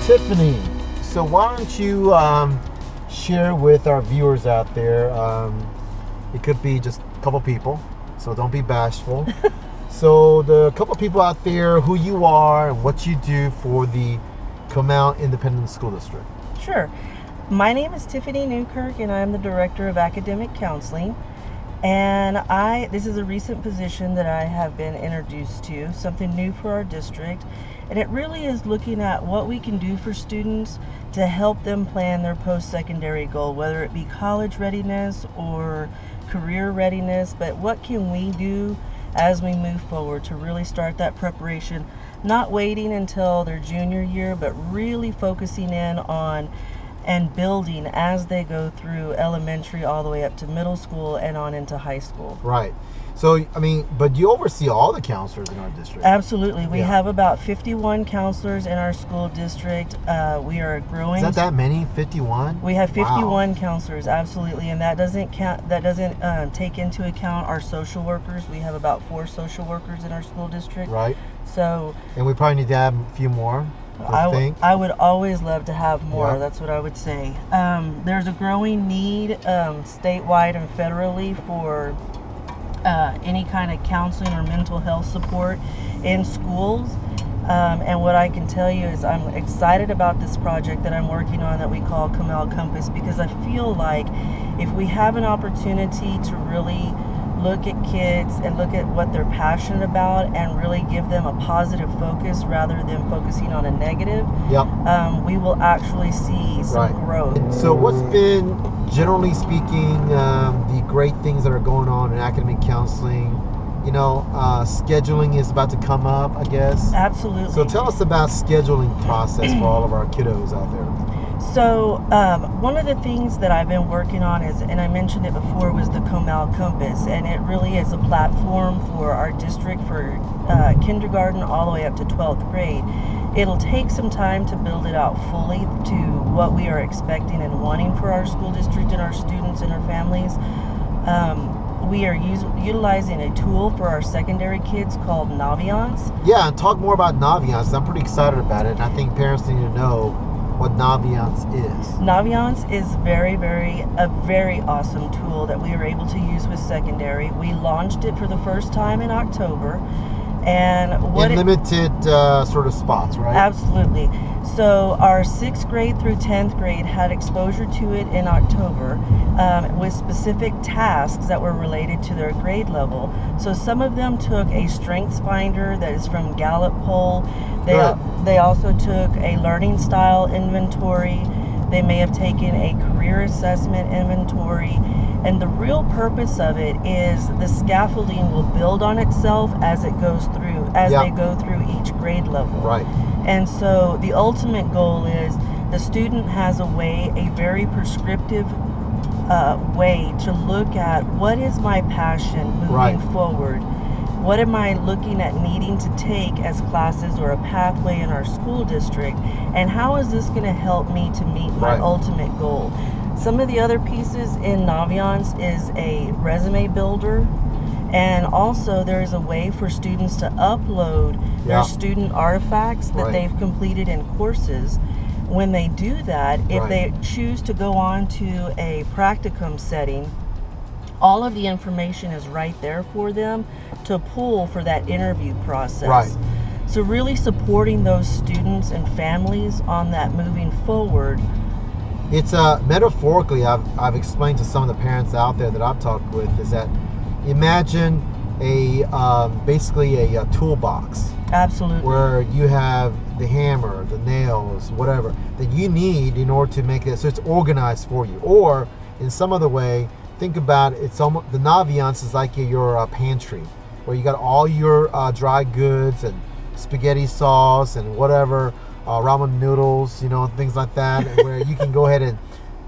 Tiffany, so why don't you share with our viewers out there, it could be just a couple people, so don't be bashful. So the couple people out there, who you are and what you do for the Comal Independent School District. Sure. My name is Tiffany Newkirk, and I'm the Director of Academic Counseling. And this is a recent position that I have been introduced to, something new for our district. And it really is looking at what we can do for students to help them plan their post-secondary goal, whether it be college readiness or career readiness. But what can we do as we move forward to really start that preparation, not waiting until their junior year, but really focusing in on and building as they go through elementary all the way up to middle school and on into high school. Right. So, I mean, but you oversee all the counselors in our district. Absolutely. We have about 51 counselors in our school district. We are growing. Is that many? 51? We have 51 Wow. counselors, absolutely, and that doesn't count. That doesn't take into account our social workers. We have about 4 social workers in our school district. Right. So. And we probably need to have a few more. I would always love to have more. Yeah. That's what I would say. There's a growing need statewide and federally for any kind of counseling or mental health support in schools. And what I can tell you is I'm excited about this project that I'm working on that we call Comal Compass, because I feel like if we have an opportunity to really look at kids and look at what they're passionate about and really give them a positive focus rather than focusing on a negative, we will actually see some growth. So what's been, generally speaking, the great things that are going on in academic counseling? You know, scheduling is about to come up, I guess. Absolutely. So tell us about scheduling process for all of our kiddos out there. So one of the things that I've been working on is, and I mentioned it before, was the Comal Compass, and it really is a platform for our district for kindergarten all the way up to 12th grade. It'll take some time to build it out fully to what we are expecting and wanting for our school district and our students and our families. We are utilizing a tool for our secondary kids called Naviance. Yeah, and talk more about Naviance. I'm pretty excited about it, and I think parents need to know what Naviance is. Naviance is a very awesome tool that we were able to use with secondary. We launched it for the first time in October. And limited sort of spots, right? Absolutely. So our 6th grade through 10th grade had exposure to it in October with specific tasks that were related to their grade level. So some of them took a strengths finder that is from Gallup poll. They also took a learning style inventory. They may have taken a career assessment inventory. And the real purpose of it is the scaffolding will build on itself as it goes through, they go through each grade level. Right. And so the ultimate goal is the student has a very prescriptive way to look at what is my passion moving forward. What am I looking at needing to take as classes or a pathway in our school district? And how is this going to help me to meet my ultimate goal? Some of the other pieces in Naviance is a resume builder, and also there is a way for students to upload their student artifacts that they've completed in courses. When they do that, if they choose to go on to a practicum setting, all of the information is right there for them to pull for that interview process. Right. So really supporting those students and families on that moving forward. It's metaphorically, I've explained to some of the parents out there that I've talked with, is that imagine basically a toolbox. Absolutely. Where you have the hammer, the nails, whatever that you need in order to make it so it's organized for you. Or in some other way, think about it, it's almost, the Naviance is like your pantry, where you got all your dry goods and spaghetti sauce and whatever, ramen noodles, things like that, where you can go ahead and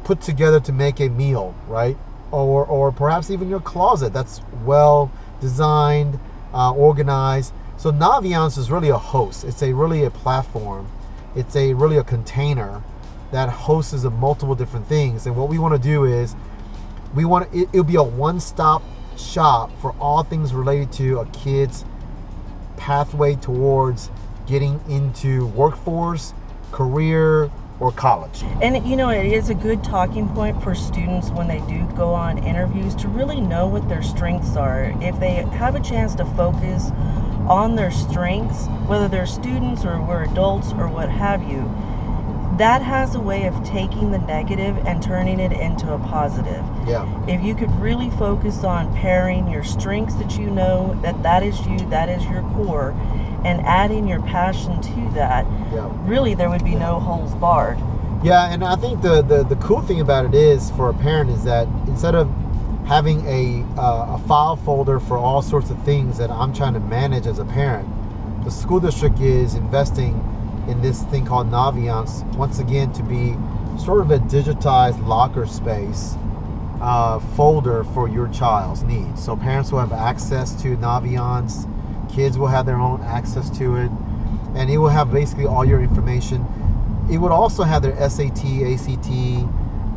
put together to make a meal, right? Or perhaps even your closet that's well designed, organized. So Naviance is really a host. It's really a platform. It's really a container that hosts multiple different things. And what we want to do is it'll be a one-stop shop for all things related to a kid's pathway towards getting into workforce career, or college. And you know, it is a good talking point for students when they do go on interviews to really know what their strengths are. If they have a chance to focus on their strengths, whether they're students or we're adults or what have you, that has a way of taking the negative and turning it into a positive. Yeah. If you could really focus on pairing your strengths that you know that is you, that is your core, and adding your passion to that, really there would be no holes barred. Yeah, and I think the cool thing about it is, for a parent, is that instead of having a file folder for all sorts of things that I'm trying to manage as a parent, the school district is investing in this thing called Naviance, once again, to be sort of a digitized locker space folder for your child's needs. So parents will have access to Naviance, kids will have their own access to it, and it will have basically all your information. It would also have their SAT, ACT,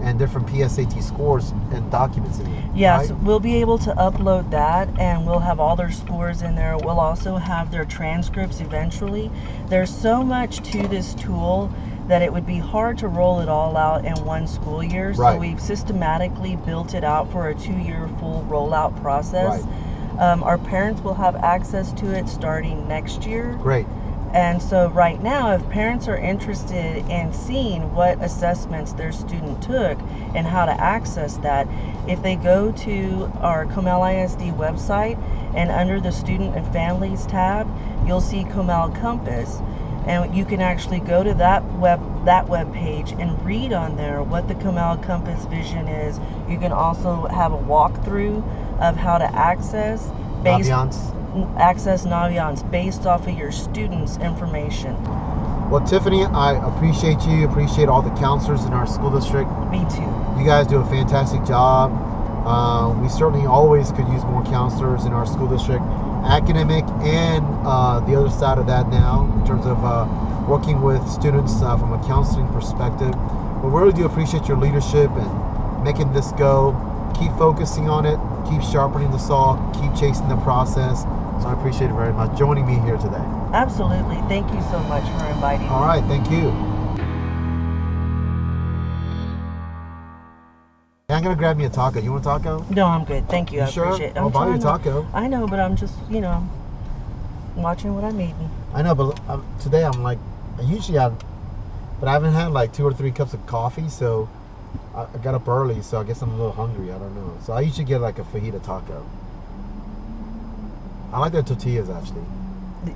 and different PSAT scores and documents in it. Yes, right? we'll be able to upload that, and we'll have all their scores in there. We'll also have their transcripts eventually. There's so much to this tool that it would be hard to roll it all out in one school year. Right. So we've systematically built it out for a 2-year full rollout process. Right. Our parents will have access to it starting next year. Great. And so right now, if parents are interested in seeing what assessments their student took and how to access that, if they go to our Comal ISD website and under the Student and Families tab, you'll see Comal Compass. And you can actually go to that web page and read on there what the Comal Compass vision is. You can also have a walkthrough of how to access Naviance based off of your students' information. Well, Tiffany, I appreciate you. Appreciate all the counselors in our school district. Me too. You guys do a fantastic job. We certainly always could use more counselors in our school district, academic and the other side of that now, in terms of working with students from a counseling perspective. But we really do appreciate your leadership and making this go. Keep focusing on it, keep sharpening the saw, keep chasing the process. So I appreciate it very much joining me here today. Absolutely. Thank you so much for inviting me. All right, thank you. I'm gonna grab me a taco. You want a taco? No, I'm good. Thank you. You I sure? appreciate it. I'll buy you a taco. I know, but I'm just, watching what I'm eating. I know, but today I'm like, but I haven't had like 2 or 3 cups of coffee, so I got up early, so I guess I'm a little hungry. I don't know. So I usually get like a fajita taco. I like their tortillas, actually.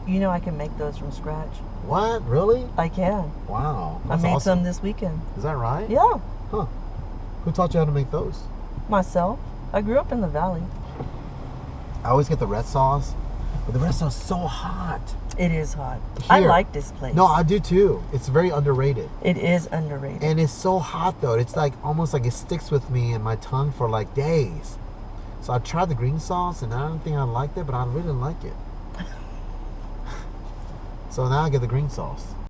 You know I can make those from scratch. What? Really? I can. Wow. I That's made awesome. some this weekend. Is that right? Yeah. Huh. Who taught you how to make those? Myself. I grew up in the valley. I always get the red sauce, but the red sauce is so hot. It is hot. I Here. like this place. No, I do too. It's very underrated. It is underrated. And it's so hot though. It's like almost like it sticks with me in my tongue for like days. So I tried the green sauce and I don't think I liked it, but I really like it. So now I get the green sauce.